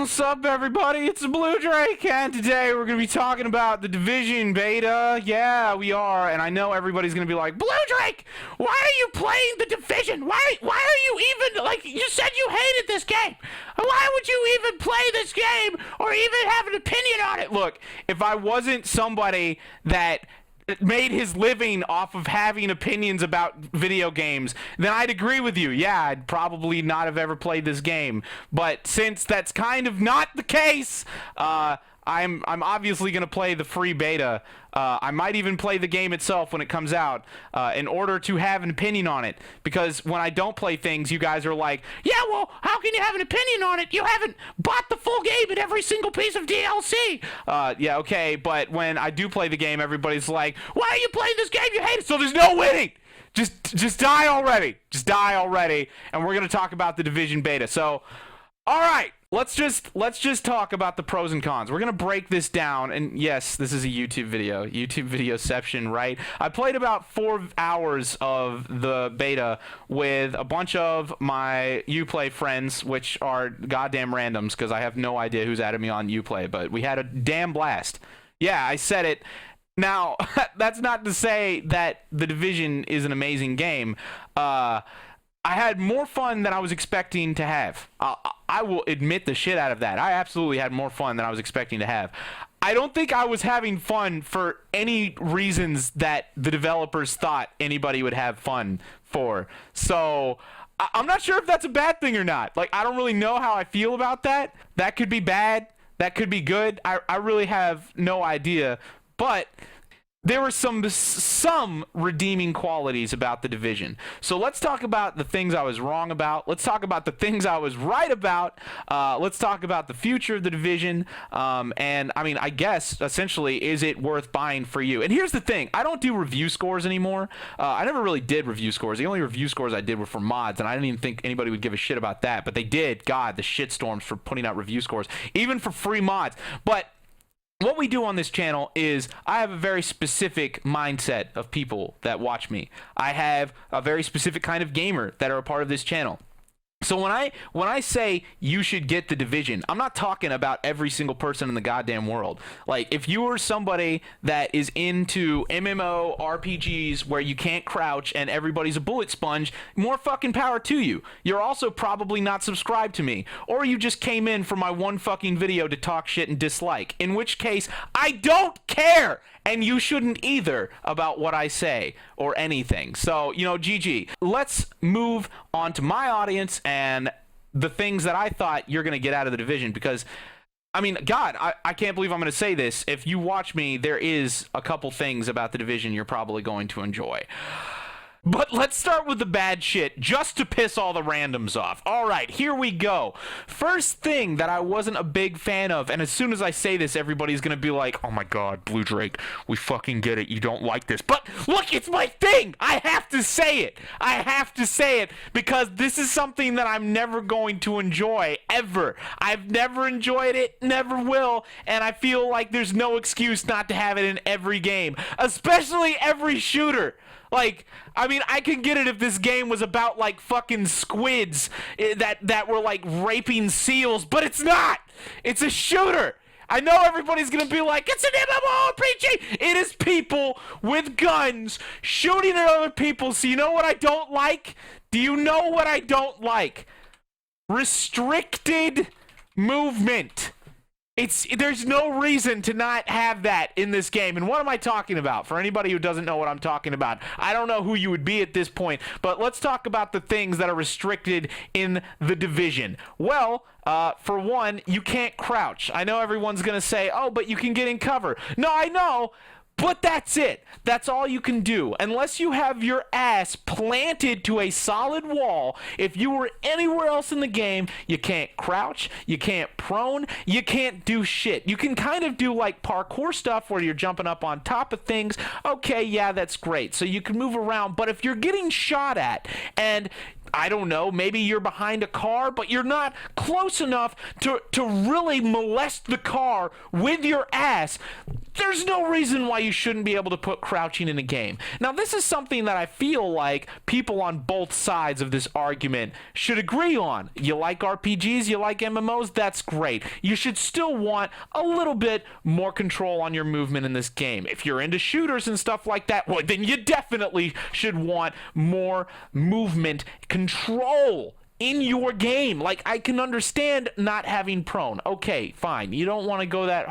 What's up, everybody? It's the Blue Drake, and today we're going to be talking about the Division beta. Yeah, we are, and I know everybody's going to be like, Blue Drake, why are you playing the Division? Why are you even, like, you said you hated this game. Why would you even play this game or even have an opinion on it? Look, if I wasn't somebody that made his living off of having opinions about video games, then I'd agree with you. Yeah, I'd probably not have ever played this game. But since that's kind of not the case, I'm obviously going to play the free beta. I might even play the game itself when it comes out in order to have an opinion on it. Because when I don't play things, you guys are like, yeah, well, how can you have an opinion on it? You haven't bought the full game and every single piece of DLC. Yeah, okay, but when I do play the game, everybody's like, why are you playing this game? You hate it. So there's no winning. Just die already. Just die already. And we're going to talk about the Division beta. So, all right. Let's just talk about the pros and cons. We're gonna break this down, and yes, this is a YouTube videoception, right? I played about 4 hours of the beta with a bunch of my Uplay friends, which are goddamn randoms, because I have no idea who's added me on Uplay, but we had a damn blast. Yeah, I said it. Now, that's not to say that the Division is an amazing game. I had more fun than I was expecting to have. I will admit the shit out of that. I absolutely had more fun than I was expecting to have. I don't think I was having fun for any reasons that the developers thought anybody would have fun for. So I'm not sure if that's a bad thing or not. Like, I don't really know how I feel about that. That could be bad. That could be good. I really have no idea. But there were some redeeming qualities about the Division. So let's talk about the things I was wrong about. Let's talk about the things I was right about. Let's talk about the future of the Division. And, I mean, I guess, essentially, is it worth buying for you? And here's the thing. I don't do review scores anymore. I never really did review scores. The only review scores I did were for mods, and I didn't even think anybody would give a shit about that. But they did. God, the shitstorms for putting out review scores, even for free mods. But what we do on this channel is I have a very specific mindset of people that watch me. I have a very specific kind of gamer that are a part of this channel. So when I say you should get the Division, I'm not talking about every single person in the goddamn world. Like, if you are somebody that is into MMO RPGs where you can't crouch and everybody's a bullet sponge, more fucking power to you. You're also probably not subscribed to me, or you just came in for my one fucking video to talk shit and dislike, in which case I don't care, and you shouldn't either about what I say or anything. So, you know, GG. Let's move on to my audience and the things that I thought you're going to get out of the Division, because, I mean, God, I can't believe I'm going to say this. If you watch me, there is a couple things about the Division you're probably going to enjoy. But let's start with the bad shit, just to piss all the randoms off. All right, here we go. First thing that I wasn't a big fan of, and as soon as I say this, everybody's going to be like, oh my God, Blue Drake, we fucking get it. You don't like this. But look, it's my thing. I have to say it. I have to say it because this is something that I'm never going to enjoy, ever. I've never enjoyed it, never will, and I feel like there's no excuse not to have it in every game, especially every shooter. Like, I mean, I can get it if this game was about, like, fucking squids that were, like, raping seals, but it's not! It's a shooter! I know everybody's gonna be like, it's an MMORPG! It is people with guns shooting at other people, so you know what I don't like? Do you know what I don't like? Restricted movement. There's no reason to not have that in this game. And what am I talking about? For anybody who doesn't know what I'm talking about, I don't know who you would be at this point, but let's talk about the things that are restricted in the Division. Well, for one, you can't crouch. I know everyone's going to say, oh, but you can get in cover. No, I know. But that's it. That's all you can do. Unless you have your ass planted to a solid wall, if you were anywhere else in the game, you can't crouch, you can't prone, you can't do shit. You can kind of do like parkour stuff where you're jumping up on top of things. Okay, yeah, that's great. So you can move around. But if you're getting shot at and I don't know, maybe you're behind a car, but you're not close enough to really molest the car with your ass. There's no reason why you shouldn't be able to put crouching in a game. Now, this is something that I feel like people on both sides of this argument should agree on. You like RPGs, you like MMOs, that's great. You should still want a little bit more control on your movement in this game. If you're into shooters and stuff like that, well, then you definitely should want more movement control in your game. Like, I can understand not having prone. Okay, fine. You don't want to go that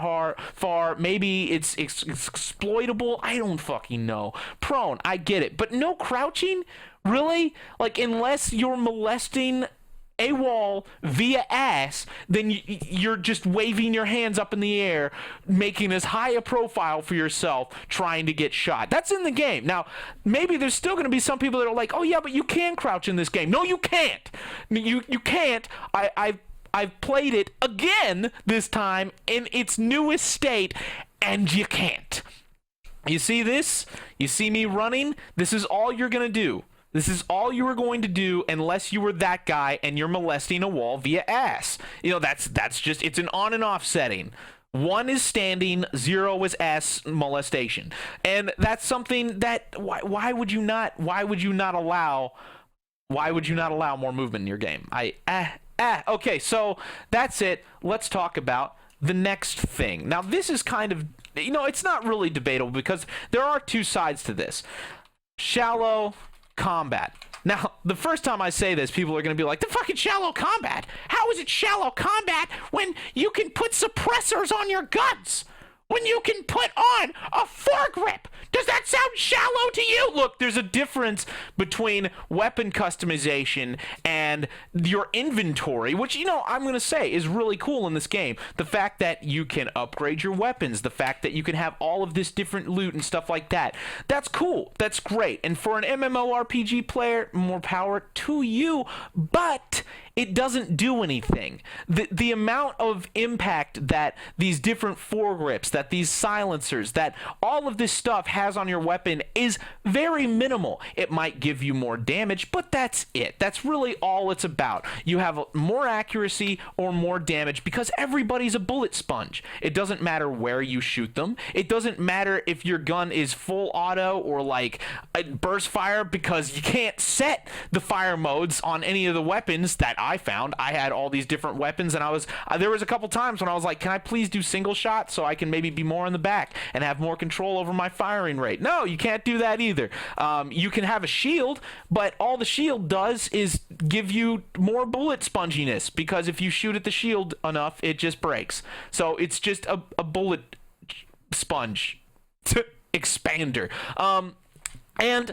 far. Maybe it's exploitable. I don't fucking know. Prone, I get it. But no crouching? Really? Like, unless you're molesting a wall via ass, then you're just waving your hands up in the air, making as high a profile for yourself, trying to get shot. That's in the game. Now, maybe there's still going to be some people that are like, oh yeah, but you can crouch in this game. No, you can't. You can't. I've played it again this time in its newest state, and you can't. You see this? You see me running? This is all you're going to do. This is all you were going to do unless you were that guy and you're molesting a wall via ass. You know, that's just, it's an on and off setting. 1 is standing, 0 is ass molestation. And that's something that, why would you not allow more movement in your game? Okay, so that's it. Let's talk about the next thing. Now, this is kind of, you know, it's not really debatable because there are two sides to this. Shallow combat. Now, the first time I say this, people are going to be like, the fucking shallow combat? How is it shallow combat when you can put suppressors on your guns? When you can put on a foregrip? Does that sound shallow to you? Look, there's a difference between weapon customization and your inventory, which, you know, I'm going to say is really cool in this game. The fact that you can upgrade your weapons, the fact that you can have all of this different loot and stuff like that. That's cool. That's great. And for an MMORPG player, more power to you, but it doesn't do anything. The amount of impact that these different foregrips, that these silencers, that all of this stuff has on your weapon is very minimal. It might give you more damage, but that's it. That's really all it's about. You have more accuracy or more damage because everybody's a bullet sponge. It doesn't matter where you shoot them. It doesn't matter if your gun is full auto or like a burst fire, because you can't set the fire modes on any of the weapons that I found. I had all these different weapons, and there was a couple times when I was like, can I please do single shot so I can maybe be more in the back and have more control over my firing rate? No, you can't do that either. You can have a shield, but all the shield does is give you more bullet sponginess, because if you shoot at the shield enough, it just breaks. So it's just a bullet sponge expander. And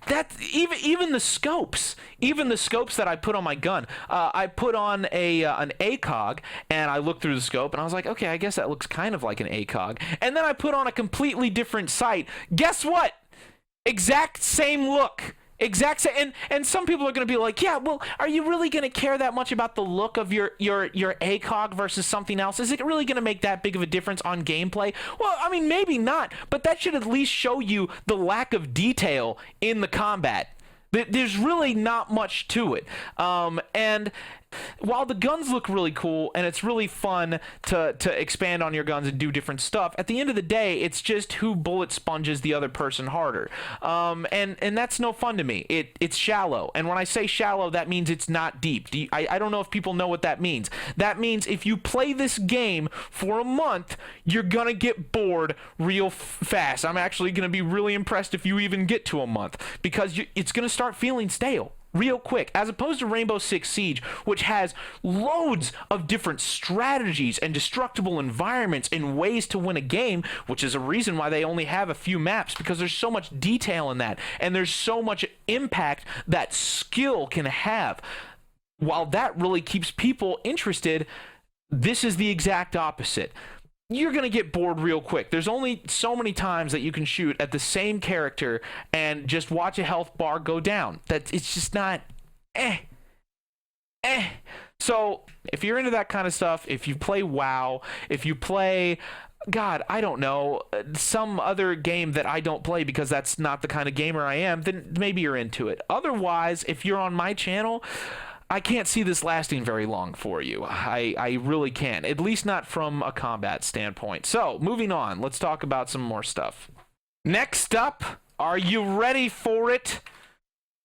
that even the scopes that I put on my gun, I put on an ACOG, and I looked through the scope and I was like, okay, I guess that looks kind of like an ACOG. And then I put on a completely different sight. Guess what? Exact same look. Exact same. And some people are going to be like, yeah, well, are you really going to care that much about the look of your ACOG versus something else? Is it really going to make that big of a difference on gameplay? Well, I mean, maybe not, but that should at least show you the lack of detail in the combat. There's really not much to it. And while the guns look really cool and it's really fun to expand on your guns and do different stuff, at the end of the day, it's just who bullet sponges the other person harder. And that's no fun to me. It's shallow. And when I say shallow, that means it's not deep. I don't know if people know what that means. That means if you play this game for a month, you're going to get bored real fast. I'm actually going to be really impressed if you even get to a month, because it's going to start feeling stale real quick, as opposed to Rainbow Six Siege, which has loads of different strategies and destructible environments and ways to win a game, which is a reason why they only have a few maps, because there's so much detail in that, and there's so much impact that skill can have. While that really keeps people interested, this is the exact opposite. You're going to get bored real quick. There's only so many times that you can shoot at the same character and just watch a health bar go down. It's just not So if you're into that kind of stuff, if you play WoW, if you play God, I don't know, some other game that I don't play because that's not the kind of gamer I am, then maybe you're into it. Otherwise, if you're on my channel, I can't see this lasting very long for you. I really can't, at least not from a combat standpoint. So, moving on, let's talk about some more stuff. Next up, are you ready for it?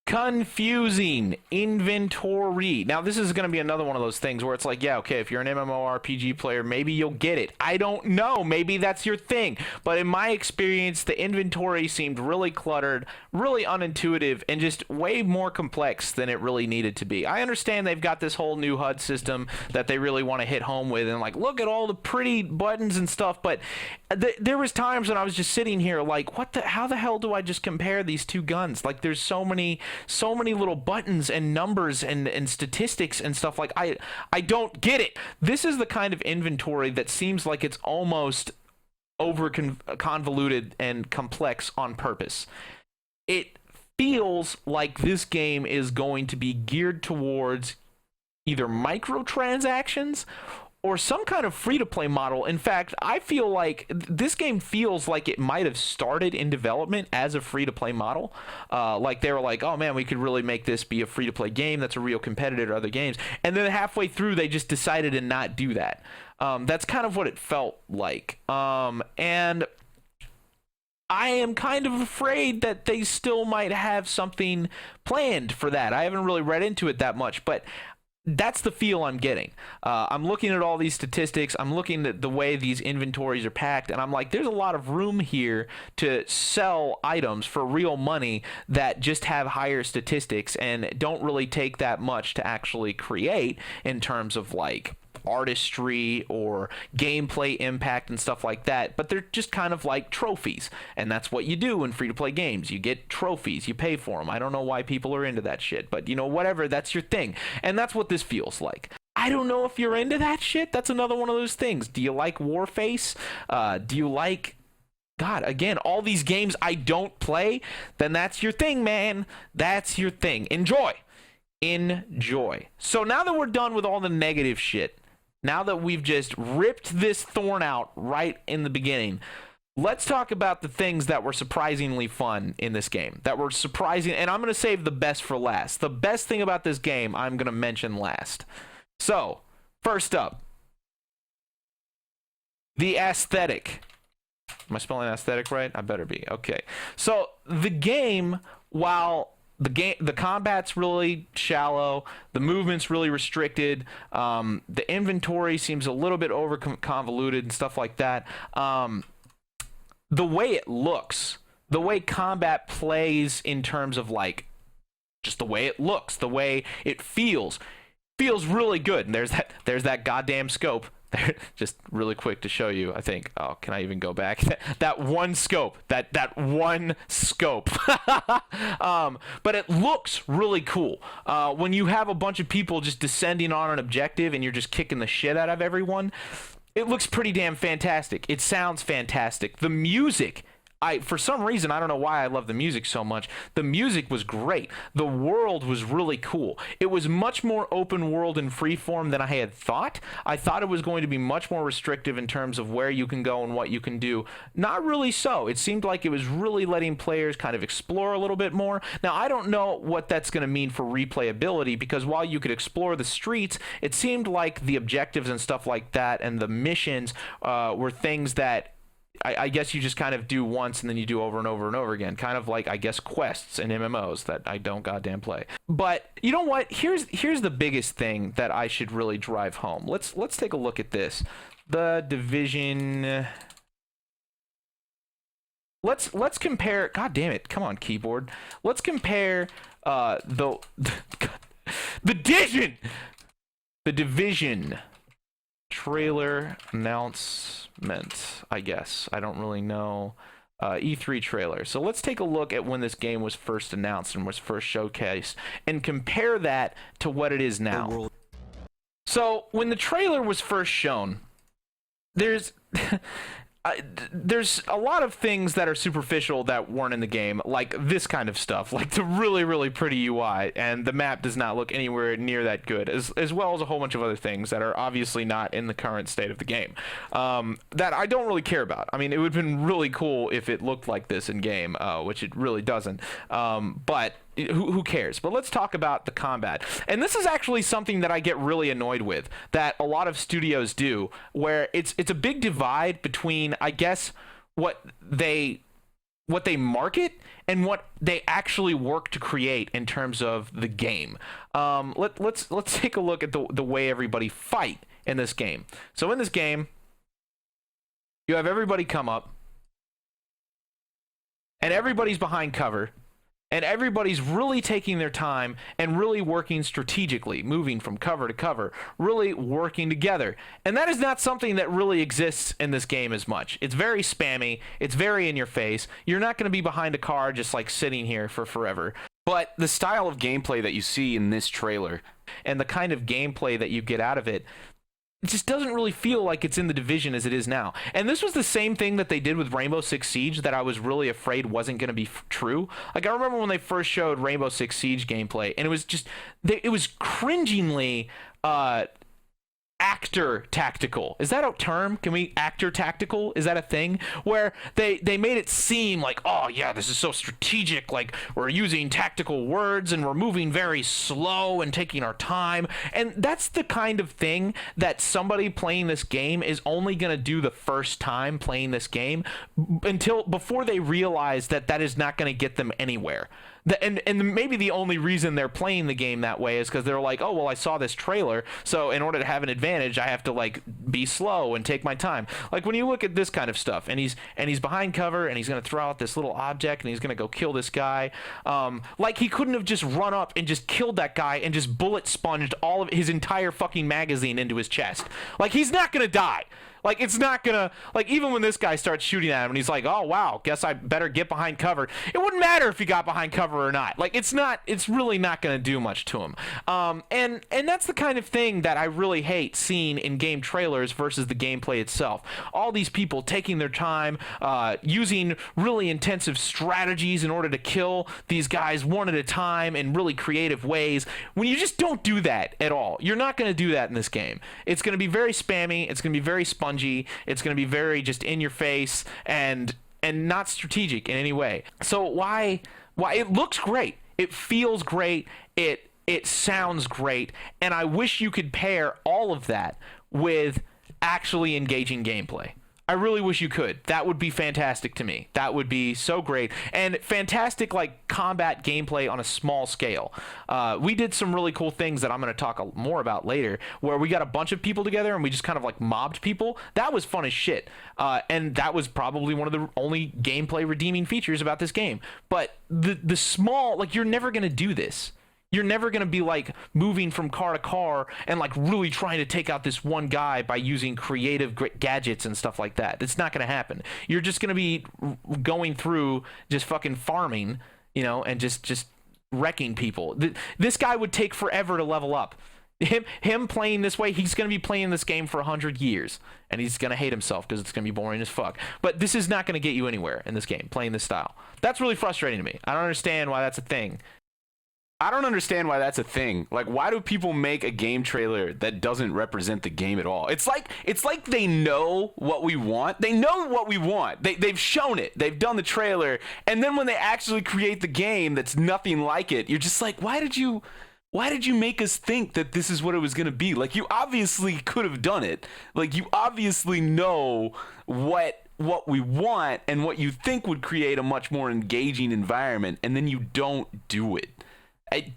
Confusing inventory. Now, this is going to be another one of those things where it's like, yeah, okay, if you're an MMORPG player, maybe you'll get it. I don't know. Maybe that's your thing. But in my experience, the inventory seemed really cluttered, really unintuitive, and just way more complex than it really needed to be. I understand they've got this whole new HUD system that they really want to hit home with, and like, look at all the pretty buttons and stuff, but there was times when I was just sitting here like, how the hell do I just compare these two guns? Like, there's so many little buttons and numbers and statistics and stuff. Like, I don't get it. This is the kind of inventory that seems like it's almost over convoluted and complex on purpose. It feels like this game is going to be geared towards either microtransactions or some kind of free-to-play model. In fact, I feel like this game feels like it might have started in development as a free-to-play model. Like, they were like, oh man, we could really make this be a free-to-play game that's a real competitor to other games. And then halfway through, they just decided to not do that. That's kind of what it felt like. And I am kind of afraid that they still might have something planned for that. I haven't really read into it that much, but that's the feel I'm getting. I'm looking at all these statistics. I'm looking at the way these inventories are packed, and I'm like, there's a lot of room here to sell items for real money that just have higher statistics and don't really take that much to actually create in terms of like artistry or gameplay impact and stuff like that, but they're just kind of like trophies, and that's what you do in free-to-play games. You get trophies, you pay for them. I don't know why people are into that shit, but you know, whatever, that's your thing, and that's what this feels like. I don't know if you're into that shit. That's another one of those things. Do you like Warface? Do you like, God, again, all these games I don't play? Then that's your thing, man. That's your thing. Enjoy. So now that we're done with all the negative shit, now that we've just ripped this thorn out right in the beginning, let's talk about the things that were surprisingly fun in this game. That were surprising, and I'm going to save the best for last. The best thing about this game, I'm going to mention last. So, first up, the aesthetic. Am I spelling aesthetic right? I better be. Okay. So, the game, while the combat's really shallow, the movement's really restricted, the inventory seems a little bit over convoluted and stuff like that. The way it looks, the way combat plays in terms of like just the way it looks, the way it feels really good. And there's that goddamn scope. Just really quick to show you, I think. Oh, can I even go back? That one scope. That one scope. But it looks really cool. When you have a bunch of people just descending on an objective and you're just kicking the shit out of everyone, it looks pretty damn fantastic. It sounds fantastic. The music, for some reason, I don't know why I love the music so much. The music was great. The world was really cool. It was much more open world and freeform than I had thought. I thought it was going to be much more restrictive in terms of where you can go and what you can do. Not really so. It seemed like it was really letting players kind of explore a little bit more. Now, I don't know what that's going to mean for replayability, because while you could explore the streets, it seemed like the objectives and stuff like that and the missions were things that I guess you just kind of do once and then you do over and over and over again. Kind of like, I guess, quests and MMOs that I don't goddamn play. But you know what? Here's the biggest thing that I should really drive home. Let's take a look at this. The Division. Let's compare. God damn it! Come on, keyboard. Let's compare the Division. The Division trailer announcement, I guess. I don't really know. E3 trailer. So let's take a look at when this game was first announced and was first showcased and compare that to what it is now. So when the trailer was first shown, there's there's a lot of things that are superficial that weren't in the game, like this kind of stuff, like the really, really pretty UI, and the map does not look anywhere near that good, as well as a whole bunch of other things that are obviously not in the current state of the game, that I don't really care about. I mean, it would have been really cool if it looked like this in game, which it really doesn't, but who cares? But let's talk about the combat. And this is actually something that I get really annoyed with, that a lot of studios do, where it's a big divide between, I guess, what they market and what they actually work to create in terms of the game. Let's take a look at the way everybody fight in this game. So in this game, you have everybody come up, and everybody's behind cover. And everybody's really taking their time and really working strategically, moving from cover to cover, really working together. And that is not something that really exists in this game as much. It's very spammy. It's very in your face. You're not going to be behind a car just like sitting here for forever. But the style of gameplay that you see in this trailer and the kind of gameplay that you get out of it, it just doesn't really feel like it's in the Division as it is now. And this was the same thing that they did with Rainbow Six Siege that I was really afraid wasn't going to be true. Like, I remember when they first showed Rainbow Six Siege gameplay, and it was just, it was cringingly actor tactical. Is that a term? Can we actor tactical? Is that a thing? Where they made it seem like, oh yeah, this is so strategic, like we're using tactical words and we're moving very slow and taking our time. And that's the kind of thing that somebody playing this game is only going to do the first time playing this game, before they realize that that is not going to get them anywhere. And maybe the only reason they're playing the game that way is because they're like, oh, well, I saw this trailer, so in order to have an advantage, I have to, like, be slow and take my time. Like, when you look at this kind of stuff, and he's behind cover, and he's going to throw out this little object, and he's going to go kill this guy. Like, he couldn't have just run up and just killed that guy and just bullet sponged all of his entire fucking magazine into his chest. Like, he's not going to die. Like, it's not gonna, like, even when this guy starts shooting at him and he's like, oh, wow, guess I better get behind cover. It wouldn't matter if he got behind cover or not. Like, it's really not gonna do much to him. And that's the kind of thing that I really hate seeing in game trailers versus the gameplay itself. All these people taking their time, using really intensive strategies in order to kill these guys one at a time in really creative ways, when you just don't do that at all. You're not gonna do that in this game. It's gonna be very spammy, it's gonna be very spongy, it's going to be very just in your face and not strategic in any way. So why it looks great, it feels great, it sounds great, and I wish you could pair all of that with actually engaging gameplay. I really wish you could. That would be fantastic to me. That would be so great. And fantastic, like, combat gameplay on a small scale. We did some really cool things that I'm going to talk more about later, where we got a bunch of people together and we just kind of, like, mobbed people. That was fun as shit. And that was probably one of the only gameplay redeeming features about this game. But the small, like, you're never going to do this. You're never going to be, like, moving from car to car and, like, really trying to take out this one guy by using creative gadgets and stuff like that. It's not going to happen. You're just going to be going through just fucking farming, you know, and just wrecking people. This guy would take forever to level up. Him playing this way, he's going to be playing this game for 100 years, and he's going to hate himself because it's going to be boring as fuck. But this is not going to get you anywhere in this game, playing this style. That's really frustrating to me. I don't understand why that's a thing. I don't understand why that's a thing. Like, why do people make a game trailer that doesn't represent the game at all? It's like they know what we want. They know what we want. They've shown it. They've done the trailer. And then when they actually create the game that's nothing like it, you're just like, why did you make us think that this is what it was going to be? Like, you obviously could have done it. Like, you obviously know what we want and what you think would create a much more engaging environment, and then you don't do it. I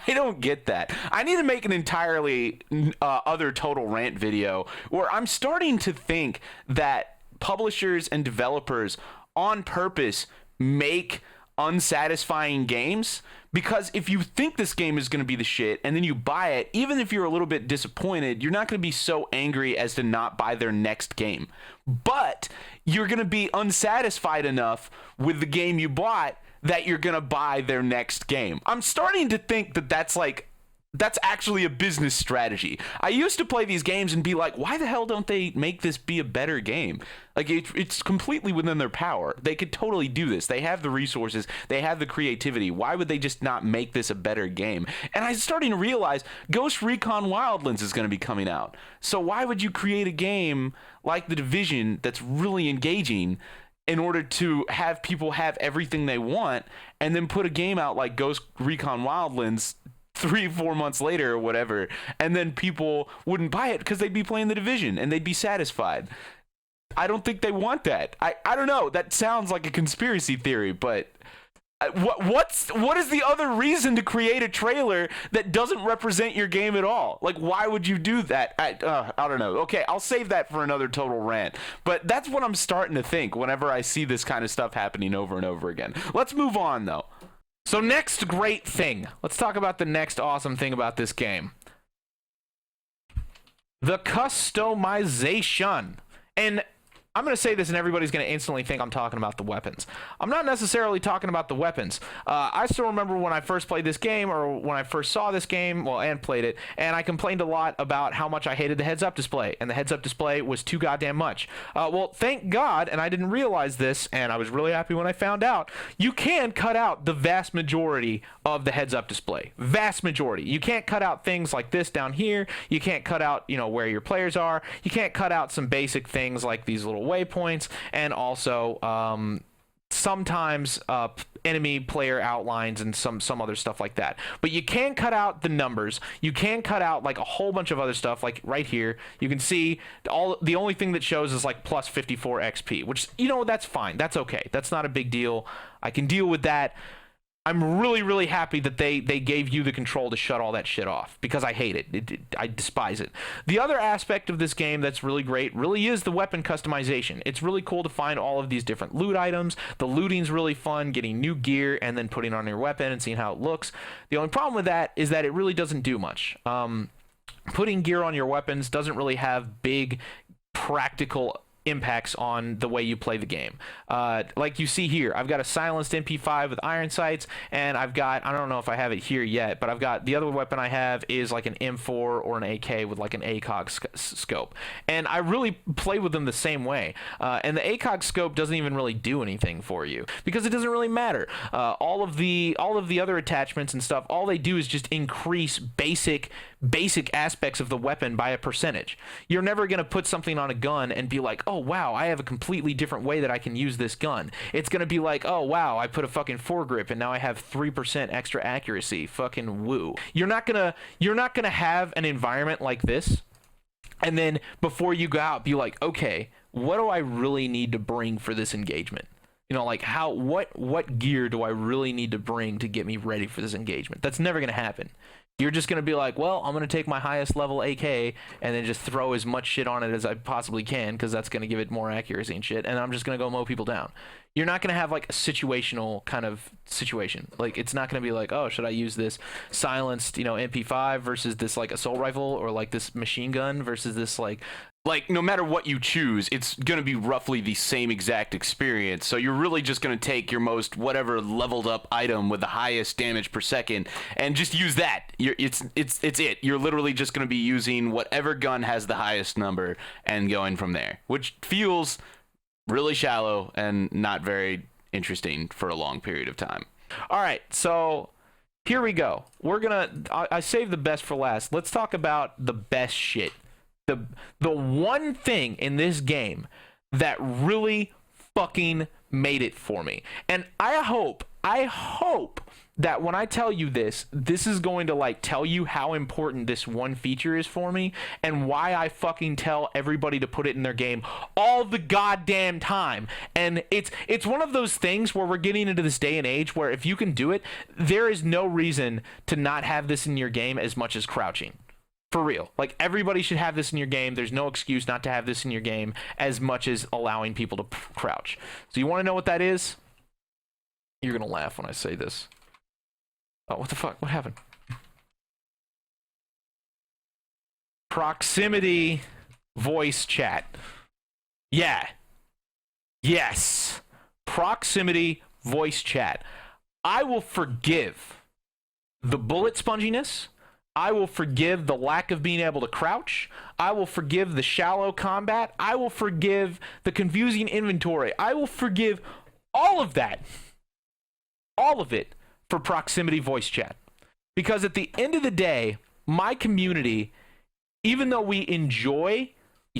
don't get that. I need to make an entirely other Total Rant video where I'm starting to think that publishers and developers on purpose make unsatisfying games, because if you think this game is going to be the shit and then you buy it, even if you're a little bit disappointed, you're not going to be so angry as to not buy their next game. But you're going to be unsatisfied enough with the game you bought that you're going to buy their next game. I'm starting to think that that's, like, that's actually a business strategy. I used to play these games and be like, why the hell don't they make this be a better game? Like, it's completely within their power. They could totally do this. They have the resources. They have the creativity. Why would they just not make this a better game? And I'm starting to realize Ghost Recon Wildlands is going to be coming out. So why would you create a game like The Division that's really engaging in order to have people have everything they want, and then put a game out like Ghost Recon Wildlands 3-4 months later or whatever, and then people wouldn't buy it because they'd be playing The Division and they'd be satisfied? I don't think they want that. I don't know. That sounds like a conspiracy theory, but what is the other reason to create a trailer that doesn't represent your game at all? Like, why would you do that? I don't know. Okay, I'll save that for another total rant. But that's what I'm starting to think whenever I see this kind of stuff happening over and over again. Let's move on, though. So next great thing. Let's talk about the next awesome thing about this game. The customization. And I'm going to say this and everybody's going to instantly think I'm talking about the weapons. I'm not necessarily talking about the weapons. I still remember when I first played this game, or when I first saw this game, and played it, and I complained a lot about how much I hated the heads-up display, and the heads-up display was too goddamn much. Well, thank God, and I didn't realize this, and I was really happy when I found out, you can cut out the vast majority of the heads-up display. Vast majority. You can't cut out things like this down here. You can't cut out, where your players are. You can't cut out some basic things like these little waypoints, and also sometimes enemy player outlines and some other stuff like that. But you can cut out the numbers. You can cut out like a whole bunch of other stuff. Like right here, you can see the only thing that shows is like plus 54 XP, which, that's fine. That's okay. That's not a big deal. I can deal with that. I'm really, really happy that they gave you the control to shut all that shit off, because I hate it. I despise it. The other aspect of this game that's really great really is the weapon customization. It's really cool to find all of these different loot items. The looting's really fun, getting new gear and then putting on your weapon and seeing how it looks. The only problem with that is that it really doesn't do much. Putting gear on your weapons doesn't really have big practical impacts on the way you play the game. Like you see here, I've got a silenced MP5 with iron sights, and I've got, I don't know if I have it here yet, but I've got, the other weapon I have is like an M4 or an AK with like an ACOG scope, and I really play with them the same way. And the ACOG scope doesn't even really do anything for you, because it doesn't really matter. All of the other attachments and stuff, all they do is just increase basic aspects of the weapon by a percentage. You're never going to put something on a gun and be like, oh wow, I have a completely different way that I can use this gun. It's going to be like, oh wow, I put a fucking foregrip and now I have 3% extra accuracy. Fucking woo. You're not going to have an environment like this and then before you go out be like, okay, what do I really need to bring for this engagement? Like what gear do I really need to bring to get me ready for this engagement? That's never going to happen. You're just going to be like, well, I'm going to take my highest level AK and then just throw as much shit on it as I possibly can, because that's going to give it more accuracy and shit, and I'm just going to go mow people down. You're not going to have like a situational kind of situation. Like, it's not going to be like, oh, should I use this silenced, MP5 versus this like assault rifle, or like this machine gun versus this like no matter what you choose, it's going to be roughly the same exact experience. So you're really just going to take your most whatever leveled up item with the highest damage per second and just use that. It's it. You're literally just going to be using whatever gun has the highest number and going from there, which feels really shallow and not very interesting for a long period of time. All right, so here we go. I saved the best for last. Let's talk about the best shit. The one thing in this game that really fucking made it for me. And I hope that when I tell you this is going to like tell you how important this one feature is for me, and why I fucking tell everybody to put it in their game all the goddamn time. And it's one of those things where we're getting into this day and age where if you can do it, there is no reason to not have this in your game as much as crouching. For real. Like, everybody should have this in your game. There's no excuse not to have this in your game as much as allowing people to crouch. So you want to know what that is? You're going to laugh when I say this. Oh, what the fuck? What happened? Proximity voice chat. Yeah. Yes. Proximity voice chat. I will forgive the bullet sponginess. I will forgive the lack of being able to crouch. I will forgive the shallow combat. I will forgive the confusing inventory. I will forgive all of that. All of it for proximity voice chat. Because at the end of the day, my community, even though we enjoy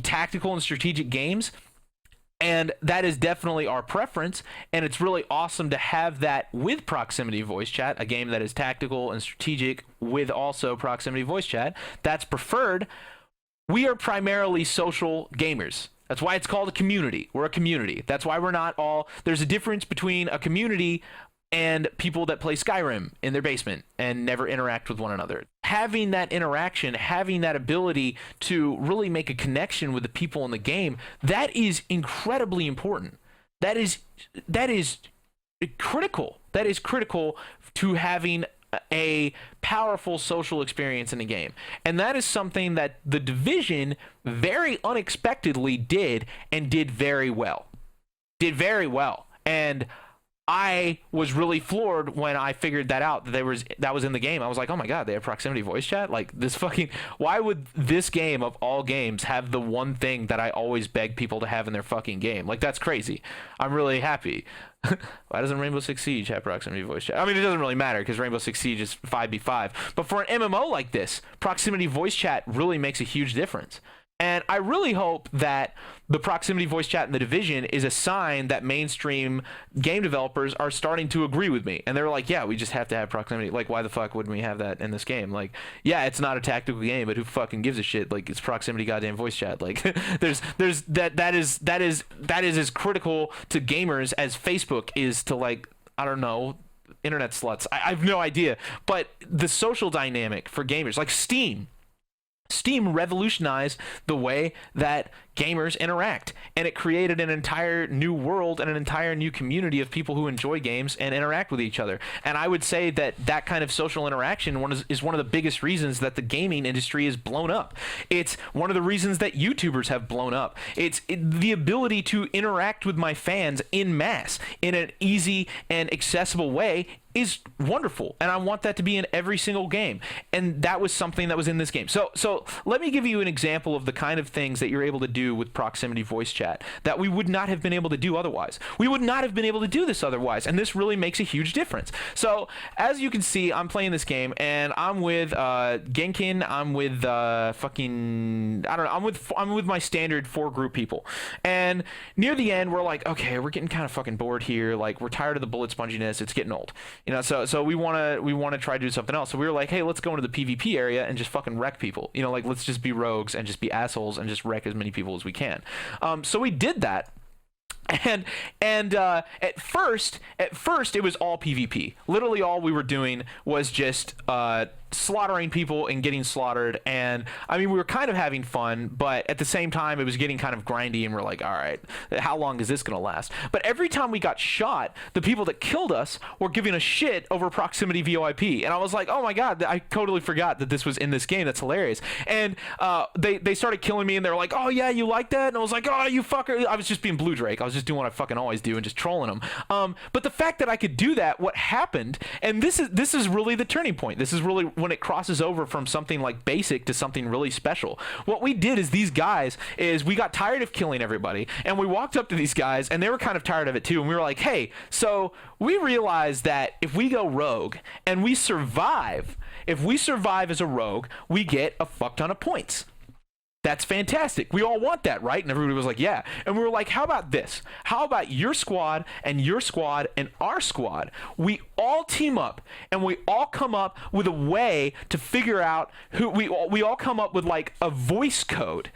tactical and strategic games, and that is definitely our preference, and it's really awesome to have that with proximity voice chat, a game that is tactical and strategic with also proximity voice chat, that's preferred. We are primarily social gamers. That's why it's called a community. We're a community. That's why we're not all... There's a difference between a community and people that play Skyrim in their basement and never interact with one another. Having that interaction, having that ability to really make a connection with the people in the game, that is incredibly important. That is critical. That is critical to having a powerful social experience in a game. And that is something that The Division very unexpectedly did, and did very well. Did very well. And I was really floored when I figured that out, that was in the game. I was like, oh my god, they have proximity voice chat? Like, this fucking... Why would this game of all games have the one thing that I always beg people to have in their fucking game? Like, that's crazy. I'm really happy. Why doesn't Rainbow Six Siege have proximity voice chat? I mean, it doesn't really matter because Rainbow Six Siege is 5v5. But for an MMO like this, proximity voice chat really makes a huge difference. And I really hope that the proximity voice chat in The Division is a sign that mainstream game developers are starting to agree with me. And they're like, yeah, we just have to have proximity. Like, why the fuck wouldn't we have that in this game? Like, yeah, it's not a tactical game, but who fucking gives a shit? Like, it's proximity goddamn voice chat. Like, that is as critical to gamers as Facebook is to, like, I don't know, internet sluts. I have no idea. But the social dynamic for gamers, like Steam revolutionized the way that gamers interact, and it created an entire new world and an entire new community of people who enjoy games and interact with each other. And I would say that that kind of social interaction is one of the biggest reasons that the gaming industry is blown up. It's one of the reasons that YouTubers have blown up. It's the ability to interact with my fans in mass in an easy and accessible way is wonderful, and I want that to be in every single game. And that was something that was in this game. So let me give you an example of the kind of things that you're able to do with proximity voice chat that we would not have been able to do otherwise. We would not have been able to do this otherwise, and this really makes a huge difference. So as you can see, I'm playing this game, and I'm with Genkin. I'm with fucking, I don't know, I'm with my standard 4 group people. And near the end, we're like, okay, we're getting kind of fucking bored here. Like, we're tired of the bullet sponginess. It's getting old. You know, so we want to try to do something else. So we were like, hey, let's go into the PvP area and just fucking wreck people. You know, like, let's just be rogues and just be assholes and just wreck as many people as we can. So we did that. And at first it was all PvP. Literally all we were doing was just slaughtering people and getting slaughtered. And I mean, we were kind of having fun, but at the same time it was getting kind of grindy, and we're like, all right, how long is this gonna last? But every time we got shot, the people that killed us were giving a shit over proximity VoIP, and I was like, oh my god, I totally forgot that this was in this game. That's hilarious. And they started killing me, and they were like, oh yeah, you like that? And I was like, oh, you fucker. I was just being Blue Drake. I was just doing what I fucking always do and just trolling them. But the fact that I could do that, what happened, and this is really the turning point. This is really when it crosses over from something like basic to something really special. What we did is we got tired of killing everybody, and we walked up to these guys, and they were kind of tired of it too, and we were like, hey, so we realized that if we go rogue and we survive as a rogue, we get a fuck ton of points. That's fantastic. We all want that, right? And everybody was like, yeah. And we were like, how about this? How about your squad and our squad? We all team up, and we all come up with a way to figure out who we all come up with, like, a voice code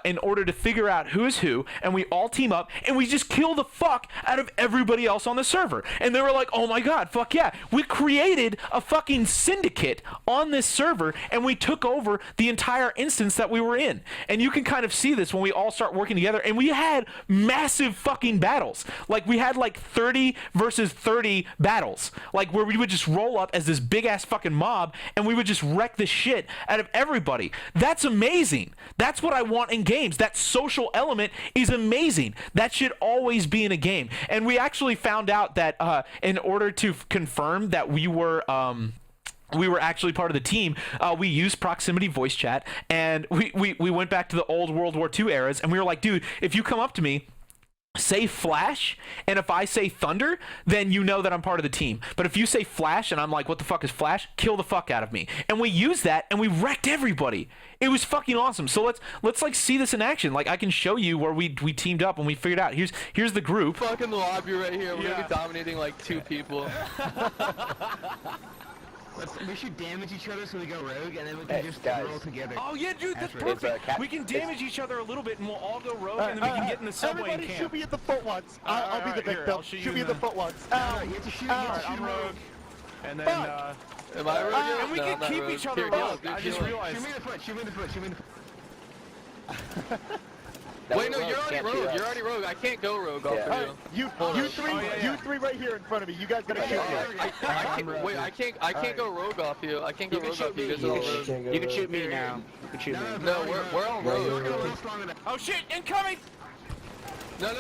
in order to figure out who is who, and we all team up, and we just kill the fuck out of everybody else on the server. And they were like, oh my god, fuck yeah. We created a fucking syndicate on this server, and we took over the entire instance that we were in. And you can kind of see this when we all start working together, and we had massive fucking battles. Like, we had like 30 versus 30 battles, like, where we would just roll up as this big ass fucking mob, and we would just wreck the shit out of everybody. That's amazing. That's what I want in games. That social element is amazing. That should always be in a game. And we actually found out that in order to confirm that we were we were actually part of the team, we used proximity voice chat, and we went back to the old World War II eras, and we were like, dude, if you come up to me, say Flash, and if I say Thunder, then you know that I'm part of the team. But if you say Flash and I'm like, what the fuck is Flash? Kill the fuck out of me. And we used that and we wrecked everybody. It was fucking awesome. So let's like see this in action. Like I can show you where we teamed up and we figured out. Here's the group. Fucking lobby right here. We're gonna be dominating like 2 people. We should damage each other so we go rogue, and then we can just roll together. Oh yeah, dude, that's perfect. We can damage each other a little bit, and we'll all go rogue, and then we can get in the subway and Everybody camp. shoot me at the foot once. I'll be the here, victim. I'll shoot Shoot you me in at the the- foot once. You have to shoot, you have to shoot I'm rogue. And then, Am I rogue? and we No, can I'm not keep rogue. each other Here, rogue. go, I just go. realized. Shoot me in the foot, shoot me in the foot, shoot me in the foot. Wait, no, you're already rogue. You're already rogue. I can't go rogue off of you. You three right here in front of me. You guys gotta shoot me. Wait, I can't go rogue off you. I can't go rogue off you. You guys are all rogue. You can shoot me now. You can shoot me. No, we're all rogue. Oh shit, incoming! No,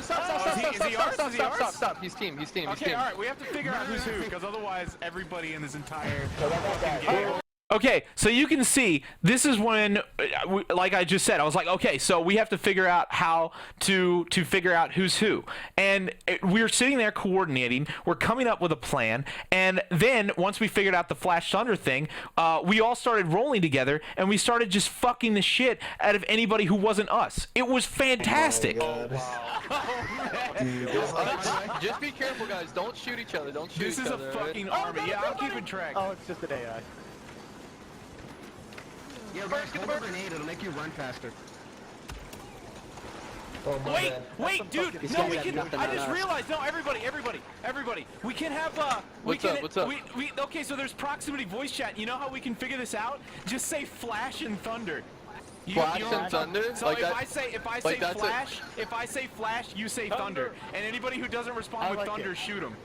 stop. He's team. Okay, alright, we have to figure out who's who, because otherwise everybody in this entire fucking game. Okay, so you can see, this is when, like I just said, I was like, okay, so we have to figure out how to figure out who's who. And we're sitting there coordinating, we're coming up with a plan, and then once we figured out the Flash Thunder thing, we all started rolling together, and we started just fucking the shit out of anybody who wasn't us. It was fantastic. Just be careful, guys. Don't shoot each other. Don't shoot This each is a other. fucking army. Yeah, I'm keeping track. Oh, it's just an AI. Yeah, guys, hold a grenade, it'll make you run faster. Wait, dude, no, we can, I just realized, no, everybody, we can have, What's up? Okay, so there's proximity voice chat, you know how we can figure this out? Just say Flash and Thunder. Flash and Thunder? So Like if that- I say like that's Flash, if I say Flash, you say Thunder. And anybody who doesn't respond with like Thunder, it. shoot them.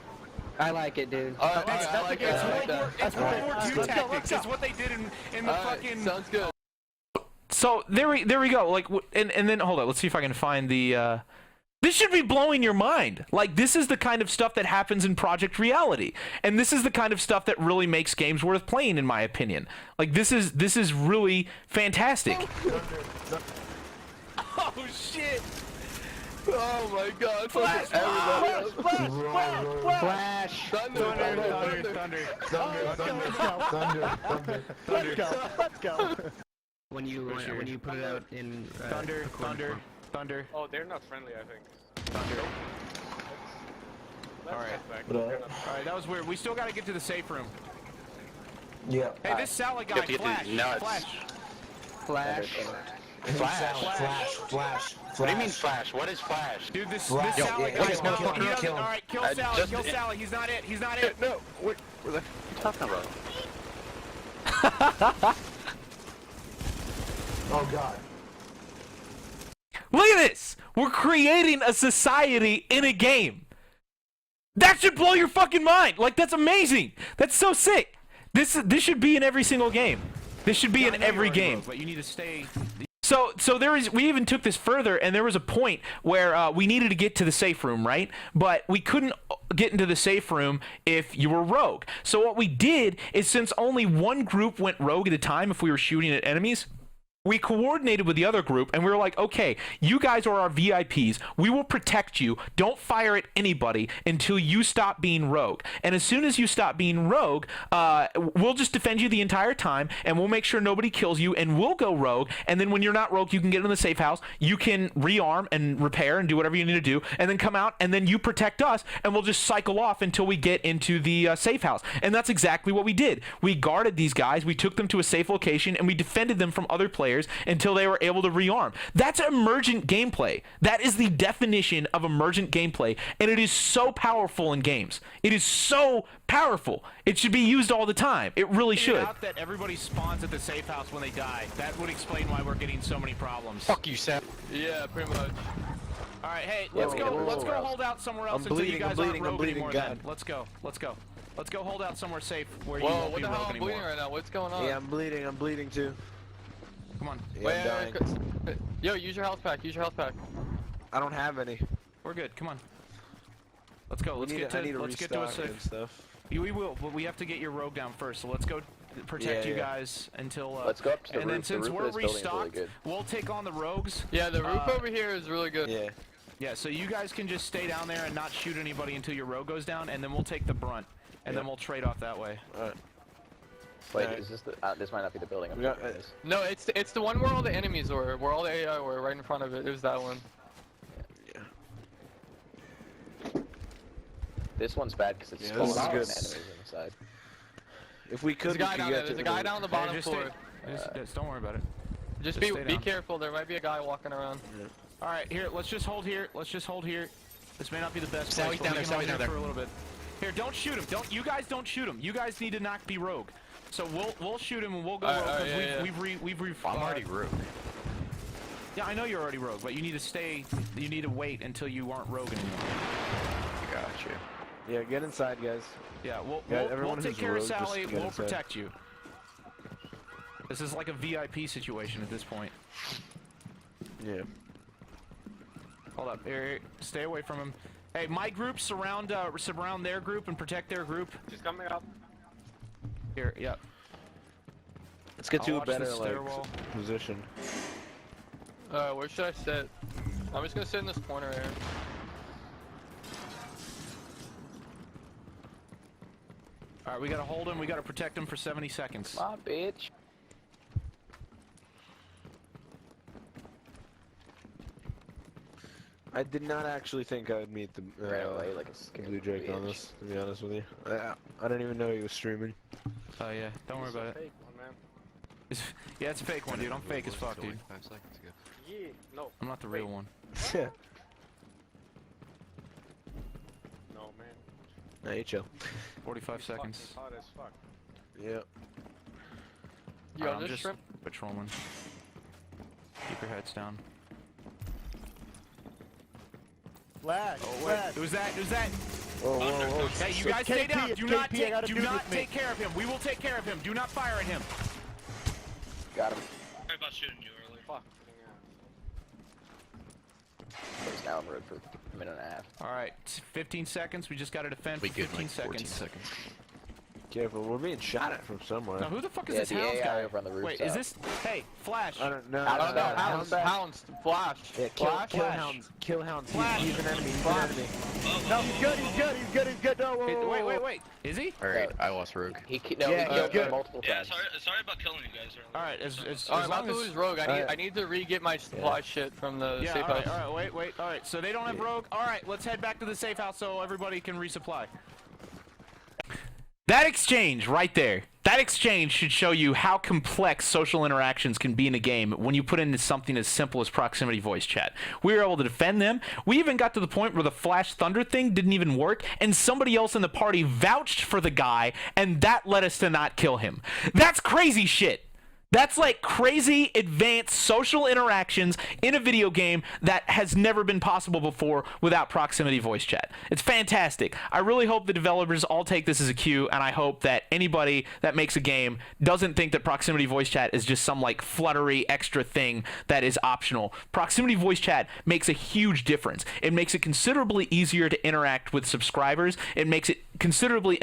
I like it, dude. Alright, I like that. I like that. It's World War II Let's go, tactics, let's go. it's what they did in the Alright, fucking... sounds good. So there we go. Like, and then hold on. Let's see if I can find the. This should be blowing your mind. Like, this is the kind of stuff that happens in Project Reality, and this is the kind of stuff that really makes games worth playing, in my opinion. Like, this is really fantastic. Oh shit! Oh my god. Flash! Everybody. Flash! Thunder! Let's go. When you put it out in Thunder. Oh, they're not friendly, I think. Thunder. Let's Alright. get back. All right, that was weird. We still got to get to the safe room. Yeah. Hey, this salad guy, Flash. Flash. Flash. What do you mean Flash? What is Flash? Dude, this Flash. salad Yeah, guy. yeah, no, He doesn't. kill him. All right, kill Sally. Kill Sally. He's not it. He's not it. No, what are you talking about? Oh god. Look at this! We're creating a society in a game. That should blow your fucking mind. Like, that's amazing. That's so sick. This should be in every single game. This should be in every game. But you need to stay. So we even took this further, and there was a point where we needed to get to the safe room, right? But we couldn't get into the safe room if you were rogue. So what we did is, since only one group went rogue at a time if we were shooting at enemies, we coordinated with the other group, and we were like, okay, you guys are our VIPs. We will protect you. Don't fire at anybody until you stop being rogue. And as soon as you stop being rogue, we'll just defend you the entire time, and we'll make sure nobody kills you, and we'll go rogue. And then when you're not rogue, you can get in the safe house. You can rearm and repair and do whatever you need to do, and then come out, and then you protect us, and we'll just cycle off until we get into the safe house. And that's exactly what we did. We guarded these guys. We took them to a safe location, and we defended them from other players until they were able to rearm. That's emergent gameplay. That is the definition of emergent gameplay, and it is so powerful in games. It is so powerful. It should be used all the time. It really should. Out that everybody spawns at the safe house when they die. That would explain why we're getting so many problems. Fuck you, Sam. Yeah, pretty much. All right, hey, let's go hold out somewhere else until you guys aren't rogue anymore. Then let's go. Let's go hold out somewhere safe where you Whoa, won't what be the hell? rogue I'm bleeding anymore. right now. What's going on? Yeah, I'm bleeding too. Come on. Yeah, I'm dying. Yo, use your health pack. I don't have any. We're good. Come on. Let's go. I need to Let's get to a restock safe. and stuff. We will, but we have to get your rogue down first. So let's go protect Yeah, you yeah. guys until. Let's go up to the and roof. then since the roof we're of this building's really restocked, good. we'll take on the rogues. Yeah, the roof over here is really good. Yeah. Yeah, so you guys can just stay down there and not shoot anybody until your rogue goes down, and then we'll take the brunt, and then we'll trade off that way. Alright. Wait, Alright. is this the? This might not be the building. I'm We got- thinking it is. No, it's the one where all the enemies were, where all the AI were, right in front of it. It was that one. This one's bad because it's Yeah, full this of is good. enemies inside. If we could, There's a guy we down could there. get There's to a the guy roof. down on the Hey, bottom just floor. just don't worry about it. Just stay be down. careful. There might be a guy walking around. All right, here, let's just hold here. Let's just hold here. This may not be the best Sally's place, but down we there, can Sally's hold down here for a little bit. Here, don't shoot him. You guys don't shoot him. You guys need to not be rogue. So we'll shoot him and we'll go rogue because yeah. I'm already rogue. Yeah, I know you're already rogue, but you need to stay. You need to wait until you aren't rogue anymore. Gotcha. Yeah, get inside, guys. Yeah, we'll everyone take who's care of rogue, just Sally. get We'll inside. protect you. This is like a VIP situation at this point. Yeah. Hold up. Here, stay away from him. Hey, my group surround their group and protect their group. She's coming up. Here, yep. Let's get I'll to a watch the better like stairwell. position. Where should I sit? I'm just gonna sit in this corner here. All right, we gotta hold him. We gotta protect him for 70 seconds. Ah, bitch. I did not actually think I would meet the Ran away like a scared Blue Drake on bitch. this, to be honest with you. I didn't even know he was streaming. Oh yeah, don't worry about it. Fake one, man. Yeah, it's a fake one, dude. I'm fake as fuck, dude. 5 seconds ago. Yeah, no. I'm not the real one. No, man. Nah, you chill. 45 seconds. Hot as fuck. Yeah. You on I'm this just shrimp? patrolling. Keep your heads down. Flash, Oh wait, who's that? Who's that? Whoa, whoa, whoa. Hey, you It's guys stay KP, down. it's Do not KP, I got a do dude not with me. take care of him. We will take care of him. Do not fire at him. Got him. Sorry about shooting you earlier. Fuck. He's now on road for a minute and a half. All right, 15 seconds. We just got to defend We for good 15 like 14 seconds. seconds. Careful, we're being shot at from somewhere. Now, who the fuck is Yeah, this the Hounds AI guy? over on the Wait, is rooftop. this? Hey, Flash. I don't know. Hounds No, back. Hounds, Flash. Yeah, kill Flash. hounds. Kill hounds. Flash. He's an enemy. He's an enemy. No, he's good, he's good, he's good, he's good. No, whoa, Hey, whoa, whoa. wait. Is he? Alright, I lost Rogue. He Yeah, he he's killed good. me multiple times. Sorry about killing you guys earlier. All right, as I'm as about long to as. lose Rogue. I Alright. need to re-get my supply shit from the Yeah, safe all right, house. all right, wait. All right, so they don't have rogue. All right, let's head back to the safe house so everybody can resupply. That exchange right there. That exchange should show you how complex social interactions can be in a game when you put in something as simple as proximity voice chat. We were able to defend them. We even got to the point where the Flash Thunder thing didn't even work, and somebody else in the party vouched for the guy, and that led us to not kill him. That's crazy shit. That's like crazy advanced social interactions in a video game that has never been possible before without proximity voice chat. It's fantastic. I really hope the developers all take this as a cue, and I hope that anybody that makes a game doesn't think that proximity voice chat is just some like fluttery extra thing that is optional. Proximity voice chat makes a huge difference. It makes it considerably easier to interact with subscribers. It makes it considerably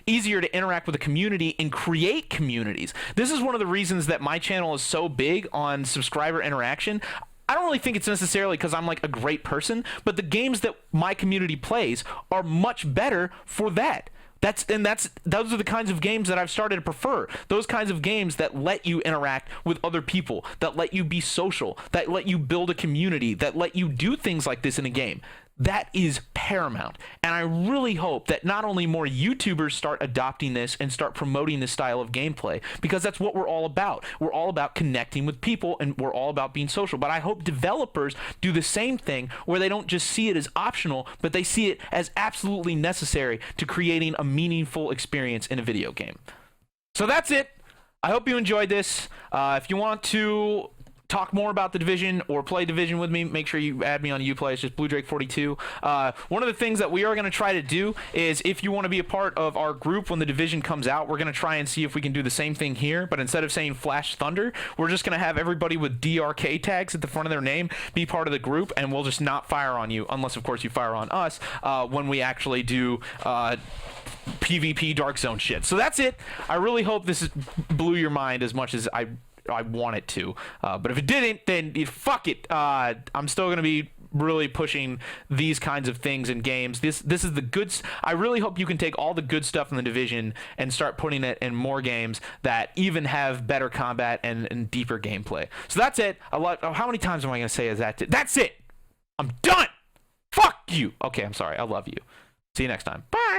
easier to interact with the community and create communities. This is one of the reasons that my channel is so big on subscriber interaction. I don't really think it's necessarily because I'm like a great person, but the games that my community plays are much better for that. Those are the kinds of games that I've started to prefer. Those kinds of games that let you interact with other people, that let you be social, that let you build a community, that let you do things like this in a game. That is paramount. And I really hope that not only more YouTubers start adopting this and start promoting this style of gameplay, because that's what we're all about. We're all about connecting with people, and we're all about being social. But I hope developers do the same thing, where they don't just see it as optional, but they see it as absolutely necessary to creating a meaningful experience in a video game. So that's it. I hope you enjoyed this. If you want to talk more about the Division or play Division with me, make sure you add me on Uplay. It's just BlueDrake42. One of the things that we are going to try to do is, if you want to be a part of our group when the Division comes out, we're going to try and see if we can do the same thing here, but instead of saying Flash Thunder, we're just going to have everybody with DRK tags at the front of their name be part of the group, and we'll just not fire on you, unless, of course, you fire on us when we actually do PvP Dark Zone shit. So that's it. I really hope this blew your mind as much as I want it to. But if it didn't, then fuck it. I'm still going to be really pushing these kinds of things in games. This is the good. I really hope you can take all the good stuff in the Division and start putting it in more games that even have better combat and deeper gameplay. So that's it. How many times am I going to say is that? That's it. I'm done. Fuck you. Okay, I'm sorry. I love you. See you next time. Bye.